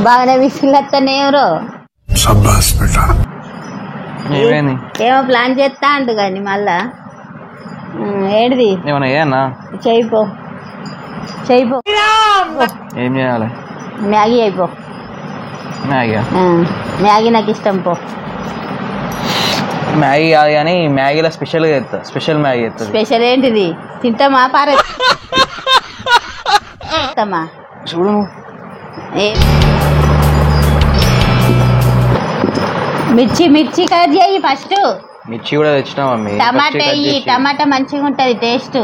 బాగానే విసిలత్తనే ఎవరో ఏమో ప్లాన్ చేస్తా అంటు కానీ మళ్ళా ఏడిది చేయిపో చేయిపో ఏం చేయాలి మ్యాగీ అయిపో మ్యాగీ నాకు ఇష్టం పో మ్యాగీ కాదు కానీ మ్యాగీలో స్పెషల్గా చేస్తా స్పెషల్ మ్యాగీ చేస్తా స్పెషల్ ఏంటిది తింటామా పారేస్తామా చూడు మిర్చి మిర్చి కట్ చేయి ఫస్ట్ మిర్చి కూడా తెచ్చినా మమ్మీ టమాటా వేయి టమాటా మంచిగా ఉంటది టేస్ట్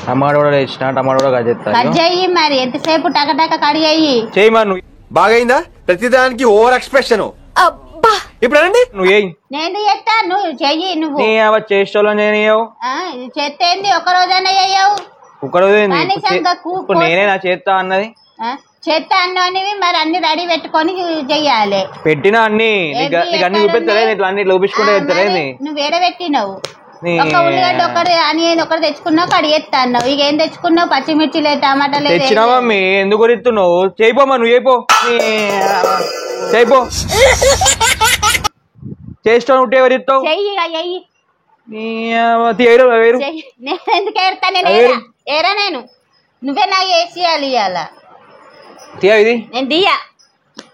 టమాటా కూడా తెచ్చినా టమాటా కూడా కట్ చేస్తా కట్ చేయి మరి ఎంతసేపు టకటక కడిగాయి చేయి మరి నువ్వు బాగైందా ప్రతిదానికి ఓవర్ ఎక్స్ప్రెషన్ ఇప్పుడు నువ్వు నేను చేస్తా నువ్వు చెయ్యి నువ్వు చేసేవాళ్ళని చేయనియవు చేస్తే ఒక రోజైనా చెయ్యవు ఒక రోజు నేనే నా చేస్తా అన్నది చేస్తా అన్నవి మరి అన్ని రెడీ పెట్టుకొని చెయ్యాలి పెట్టినా అన్ని అన్ని చూపిస్తలేదు ఇట్లా అన్ని చూపించుకుంటే చెప్తలేదు నువ్వు వేరే పెట్టినావు ఒక ఉల్లిగడ్డ ఒకటి అని ఒకటి తెచ్చుకున్నావు కడిగేస్తా అన్నావు ఇక ఏం తెచ్చుకున్నావు పచ్చిమిర్చి లేదు టమాటా లేదు తెచ్చినా మమ్మీ ఎందుకు ఎత్తున్నావు చేయిపోమా నువ్వు చేయిపో చేయిపో చేస్తా ఉంటే ఎవరు ఇస్తావు నేను ఎందుకు ఏరుతా నేను ఏరా నేను నువ్వే నాకు వేసేయాలి ఇవాళ ఇది నేను దియ్యా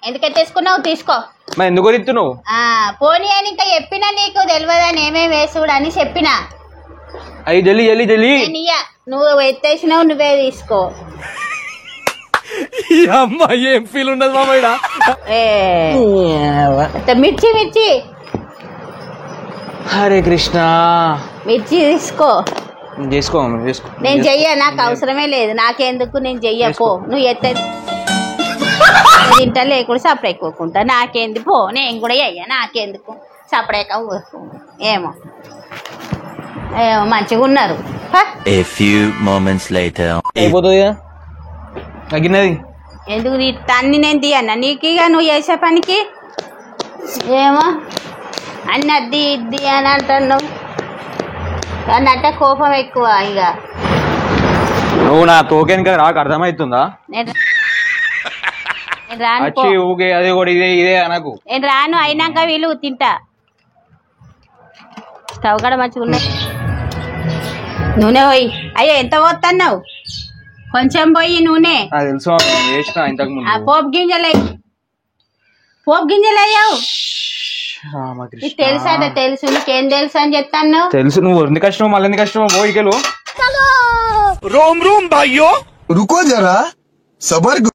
ఎందుకే తీసుకున్నావు తీసుకో ఎందుకు ఇస్తున్నావు పోనీ అని ఇంకా చెప్పినా నీకు తెలియదని ఏమేమి వేసుడు అని చెప్పినా అయ్యి జల్లి జల్లి జల్లి నువ్వు ఎత్తేసినావు నువ్వే తీసుకో అమ్మాయి ఏం ఫీల్ ఉండదు మామయ్య మిర్చి మిర్చి హరే కృష్ణ మిర్చి తీసుకో చేసుకో నేను చెయ్య నాకు అవసరమే లేదు నాకెందుకు నేను చెయ్యపో నువ్వు ఎత్తే తింటా లేకుండా సపరేకోకుంటా నాకేంది పో నేను కూడా చెయ్య నాకెందుకు సపరేక ఏమో ఏమో మంచిగా ఉన్నారు ఎందుకు అన్ని నేను తీయన్నా నీకు ఇక నువ్వు చేసే పనికి ఏమో అన్ని అద్ది ఇద్ది అని అంటున్నావు అన్నట్టే కోపం ఎక్కువ ఇక నువ్వు నా తోకెనక రాకు అర్థమవుతుందా నేను రాను అయినాక వీళ్ళు తింటా స్టవ్ కూడా మంచిగా ఉన్నాయి నూనె పోయి అయ్యో ఎంత పోతున్నావు కొంచెం పోయి నూనె పోపు గింజలు అయ్యావు తెలుసా తెలుసు నీకేం తెలుసు అని చెప్తాను తెలుసు నువ్వు ఎందుకు కష్టం మళ్ళీ ఎందుకు కష్టం పోయికెళ్ళు रोम रोम भाइयों रुको जरा सबर